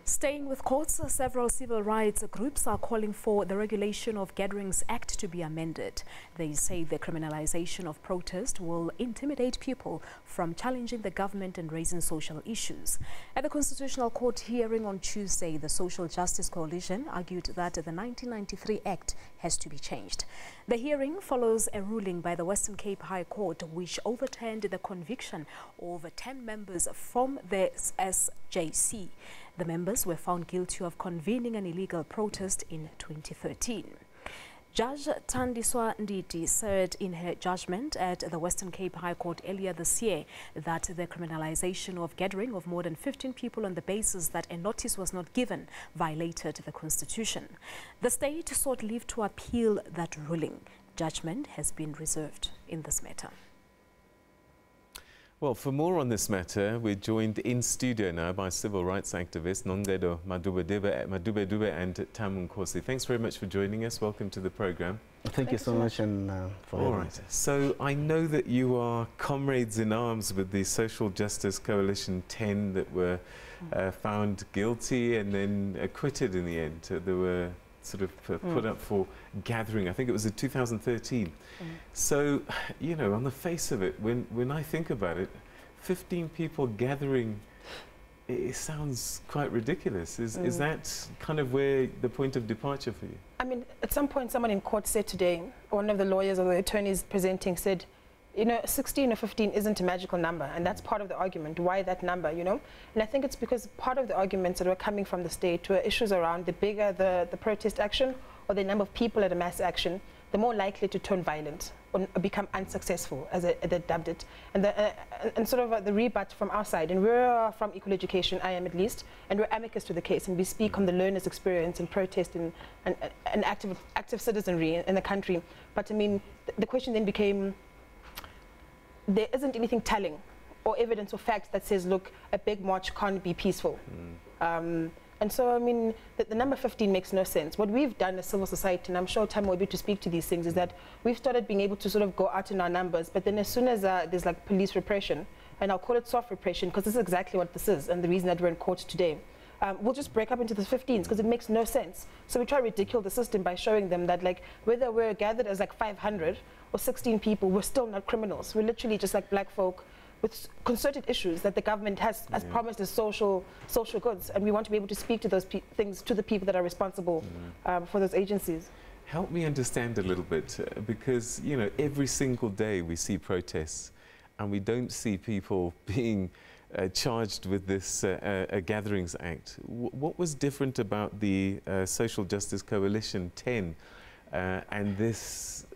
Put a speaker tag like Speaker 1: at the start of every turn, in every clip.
Speaker 1: Staying with courts, several civil rights groups are calling for the Regulation of Gatherings Act to be amended. They say the criminalisation of protest will intimidate people from challenging the government and raising social issues. At the Constitutional Court hearing on Tuesday, the Social Justice Coalition argued that the 1993 Act has to be changed. The hearing follows a ruling by the Western Cape High Court which overturned the conviction of 10 members from the SJC. The members were found guilty of convening an illegal protest in 2013. Judge Thandiswa Nditi said in her judgment at the Western Cape High Court earlier this year that the criminalisation of gathering of more than 15 people on the basis that a notice was not given violated the Constitution. The state sought leave to appeal that ruling. Judgment has been reserved in this matter.
Speaker 2: Well, for more on this matter, we're joined in studio now by civil rights activists Noncedo, Madubedube and Thami Nkosi. Thanks very much for joining us. Welcome to the program.
Speaker 3: Thank you so much and for
Speaker 2: all right. So I know that you are comrades in arms with the Social Justice Coalition 10 that were found guilty and then acquitted in the end. They were sort of put up for gathering. I think it was in 2013. So, you know, on the face of it, when I think about it, 15 people gathering, it sounds quite ridiculous. Is that kind of where the point of departure for you?
Speaker 4: I mean, at some point someone in court said today, one of the lawyers or the attorneys presenting said, you know, 16 or 15 isn't a magical number, and that's part of the argument. Why that number, you know? And I think it's because part of the arguments that were coming from the state were issues around the bigger the protest action or the number of people at a mass action, the more likely to turn violent or become unsuccessful, as they dubbed it. And sort of the rebut from our side, and we're from Equal Education, I am at least, and we're amicus to the case, and we speak on the learners' experience in protest and active citizenry in the country. But I mean, the question then became, there isn't anything telling or evidence or facts that says, look, a big march can't be peaceful. And so, I mean, the number 15 makes no sense. What we've done as civil society, and I'm sure Thami will be able to speak to these things, is that we've started being able to sort of go out in our numbers, but then as soon as there's like police repression, and I'll call it soft repression, because this is exactly what this is, and the reason that we're in court today, we'll just break up into the 15s because it makes no sense. So we try to ridicule the system by showing them that, like, whether we're gathered as like 500 or 16 people, we're still not criminals. We're literally just like black folk with concerted issues that the government has promised as social goods, and we want to be able to speak to those things to the people that are responsible for those agencies.
Speaker 2: Help me understand a little bit, because, you know, every single day we see protests and we don't see people being charged with this Gatherings Act. What was different about the Social Justice Coalition 10 and this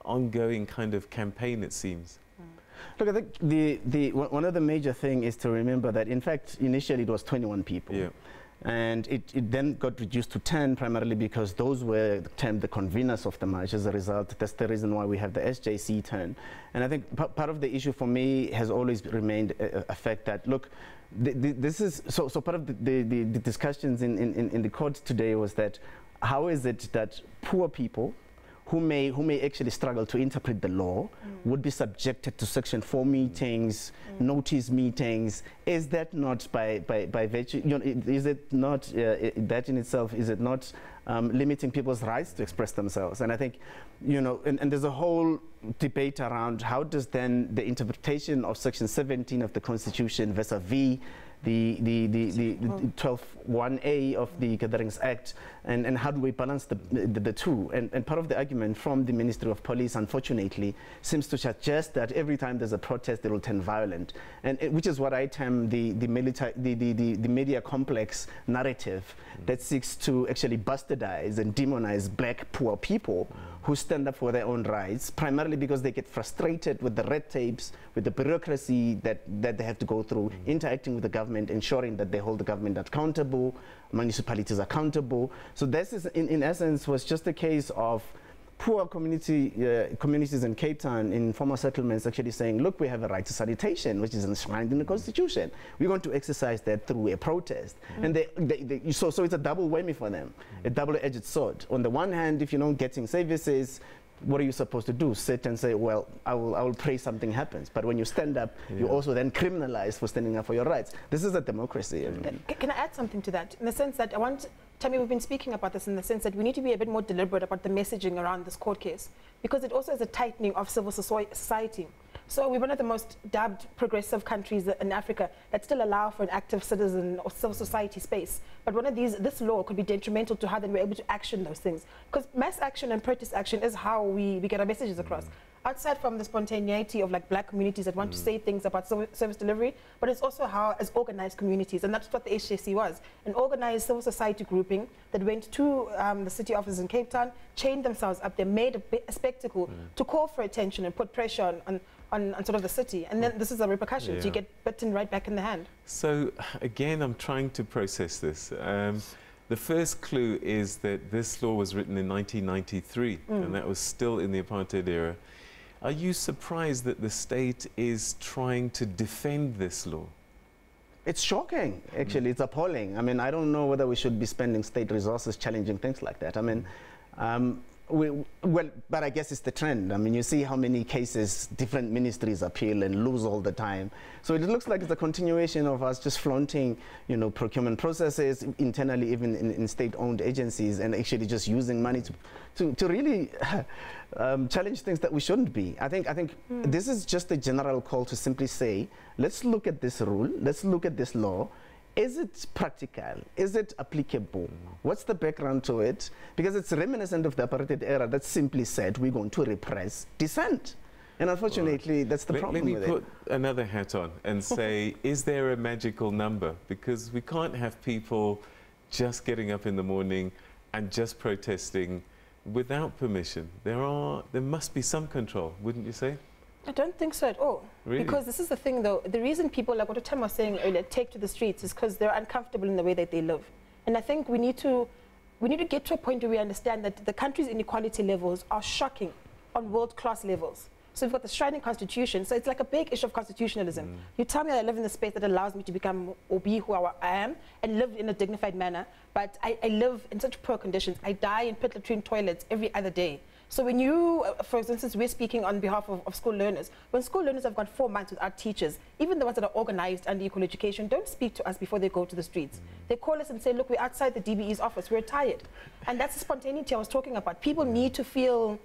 Speaker 2: ongoing kind of campaign, it seems?
Speaker 3: Look, I think one of the major things is to remember that, in fact, initially it was 21 people. Yeah. And it then got reduced to 10, primarily because those were termed the conveners of the march. As a result, that's the reason why we have the SJC turn. And I think part of the issue for me has always remained a fact that, look, this is, so part of the discussions in the court today was that, how is it that poor people who may actually struggle to interpret the law would be subjected to Section 4 meetings, notice meetings? Is that not by virtue, you know, is it not, that in itself, is it not limiting people's rights to express themselves? And I think, you know, and there's a whole debate around how does then the interpretation of Section 17 of the Constitution vis-a-vis the 12(1)(a) of the Gatherings Act, and how do we balance the two? And part of the argument from the Ministry of Police, unfortunately, seems to suggest that every time there's a protest, it will turn violent, and which is what I term the media complex narrative that seeks to actually bastardize and demonize black poor people who stand up for their own rights, primarily because they get frustrated with the red tapes, with the bureaucracy that they have to go through, interacting with the government, ensuring that they hold the government accountable, municipalities accountable. So this is, in essence, was just a case of poor communities in Cape Town, in former settlements, actually saying, look, we have a right to sanitation, which is enshrined in the Constitution. We're going to exercise that through a protest. And so it's a double whammy for them, a double-edged sword. On the one hand, if you're not getting services, what are you supposed to do? Sit and say, well, I will pray something happens. But when you stand up, you also then criminalize for standing up for your rights. This is a democracy.
Speaker 4: Can I add something to that? In the sense that Thami, we've been speaking about this in the sense that we need to be a bit more deliberate about the messaging around this court case, because it also is a tightening of civil society. So we're one of the most dubbed progressive countries in Africa that still allow for an active citizen or civil society space. But this law could be detrimental to how then we're able to action those things. Because mass action and protest action is how we get our messages across. Outside from the spontaneity of like black communities that want to say things about service delivery, but it's also how as organized communities, and that's what the HJC was, an organized civil society grouping that went to the city office in Cape Town, chained themselves up, they made a spectacle to call for attention and put pressure on sort of the city. And then this is the repercussions. You get bitten right back in the hand.
Speaker 2: So again, I'm trying to process this. The first clue is that this law was written in 1993, and that was still in the apartheid era. Are you surprised that the state is trying to defend this law?
Speaker 3: It's shocking, actually. It's appalling. I mean, I don't know whether we should be spending state resources challenging things like that. I mean, but I guess it's the trend. I mean, you see how many cases different ministries appeal and lose all the time. So it looks like it's a continuation of us just flaunting, you know, procurement processes internally, even in state-owned agencies, and actually just using money to really challenge things that we shouldn't be. I think this is just a general call to simply say, let's look at this rule, let's look at this law. Is it practical? Is it applicable? What's the background to it? Because it's reminiscent of the apartheid era that simply said we're going to repress dissent. And unfortunately, that's the problem with it.
Speaker 2: Let me put another hat on and say, is there a magical number? Because we can't have people just getting up in the morning and just protesting without permission. There must be some control, wouldn't you say?
Speaker 4: I don't think so at all.
Speaker 2: Really?
Speaker 4: Because this is the thing, though. The reason people, like what Thami was saying earlier, take to the streets is because they're uncomfortable in the way that they live. And I think we need to get to a point where we understand that the country's inequality levels are shocking on world-class levels. So we've got the shrining constitution. So it's like a big issue of constitutionalism. You tell me that I live in a space that allows me to become or be who I am and live in a dignified manner, but I live in such poor conditions. I die in pit latrine toilets every other day. So when you, for instance, we're speaking on behalf of school learners, when school learners have gone 4 months without teachers, even the ones that are organized under equal education, don't speak to us before they go to the streets. They call us and say, look, we're outside the DBE's office, we're tired. And that's the spontaneity I was talking about. People need to feel,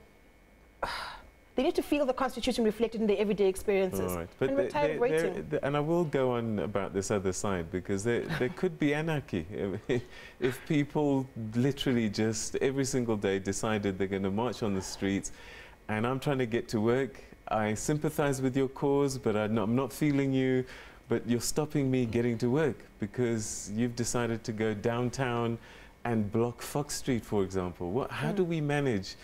Speaker 4: they need to feel the Constitution reflected in their everyday experiences.
Speaker 2: All right. But
Speaker 4: and we're tired of waiting.
Speaker 2: And I will go on about this other side, because there could be anarchy. If people literally just every single day decided they're going to march on the streets, and I'm trying to get to work, I sympathize with your cause, but I'm not feeling you, but you're stopping me getting to work because you've decided to go downtown and block Fox Street, for example. How do we manage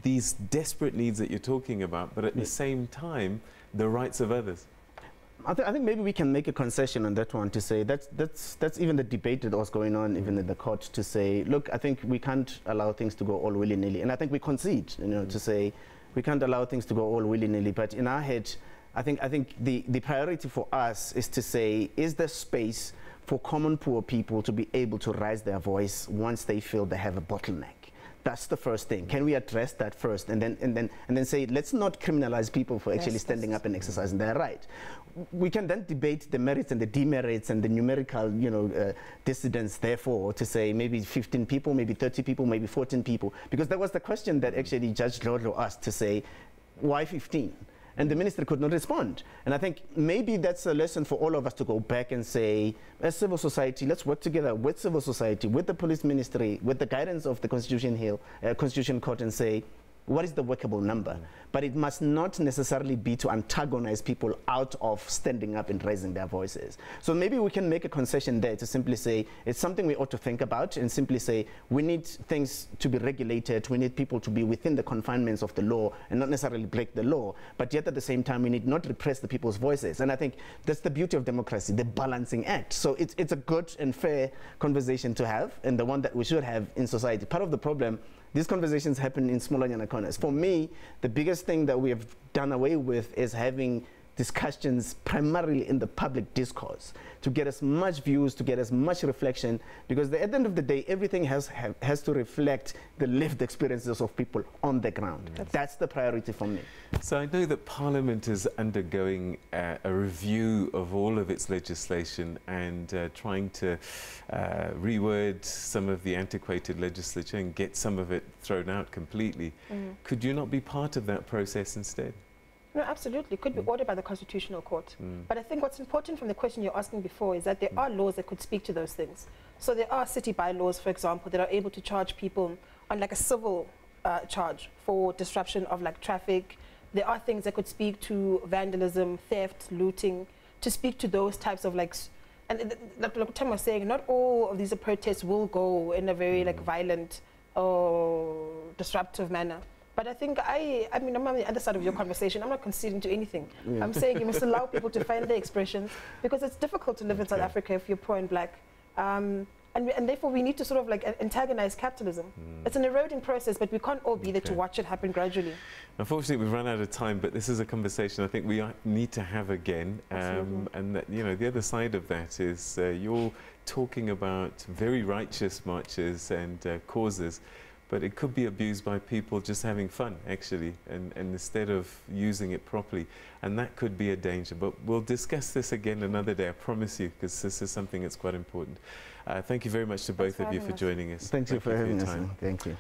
Speaker 2: these desperate needs that you're talking about, but at the same time, the rights of others?
Speaker 3: I think maybe we can make a concession on that one to say that's even the debate that was going on even in the court, to say, look, I think we can't allow things to go all willy-nilly. And I think we concede, you know, to say we can't allow things to go all willy-nilly. But in our head, I think the priority for us is to say, is there space for common poor people to be able to raise their voice once they feel they have a bottleneck? That's the first thing. Can we address that first, and then say, let's not criminalize people for actually standing up and exercising their right. We can then debate the merits and the demerits and the numerical, you know, dissidence. Therefore, to say maybe 15 people, maybe 30 people, maybe 14 people, because that was the question that actually Judge Lodlo asked, to say, why 15? And the minister could not respond. And I think maybe that's a lesson for all of us to go back and say, as civil society, let's work together with civil society, with the police ministry, with the guidance of the Constitution Court, and say, what is the workable number? But it must not necessarily be to antagonize people out of standing up and raising their voices. So maybe we can make a concession there to simply say it's something we ought to think about, and simply say we need things to be regulated, we need people to be within the confinements of the law and not necessarily break the law, but yet at the same time we need not repress the people's voices. And I think that's the beauty of democracy, the balancing act. So it's a good and fair conversation to have, and the one that we should have in society. Part of the problem, these conversations happen in smaller corners. For me, the biggest thing that we have done away with is having discussions primarily in the public discourse to get as much views, to get as much reflection, because at the end of the day, everything has to reflect the lived experiences of people on the ground. That's the priority for me.
Speaker 2: So I know that Parliament is undergoing a review of all of its legislation and trying to reword some of the antiquated legislation and get some of it thrown out completely. Could you not be part of that process instead?
Speaker 4: No, absolutely. It could be ordered by the Constitutional Court. But I think what's important from the question you're asking before is that there are laws that could speak to those things. So there are city bylaws, for example, that are able to charge people on like a civil charge for disruption of like traffic. There are things that could speak to vandalism, theft, looting, to speak to those types of like, and like Thami was saying, not all of these protests will go in a very like violent or disruptive manner. But I think I mean, I'm on the other side of your conversation. I'm not conceding to anything. I'm saying you must allow people to find their expressions, because it's difficult to live in South Africa if you're poor and black. And therefore we need to sort of like antagonize capitalism. It's an eroding process, but we can't all be there to watch it happen gradually.
Speaker 2: Unfortunately, we've run out of time, but this is a conversation I think we need to have again. And that, you know, the other side of that is you're talking about very righteous marches and causes, but it could be abused by people just having fun, actually, and instead of using it properly. And that could be a danger. But we'll discuss this again another day, I promise you, because this is something that's quite important. Thank you very much to both of you for joining us.
Speaker 3: Thank you for having us.
Speaker 2: Time.
Speaker 3: Thank you.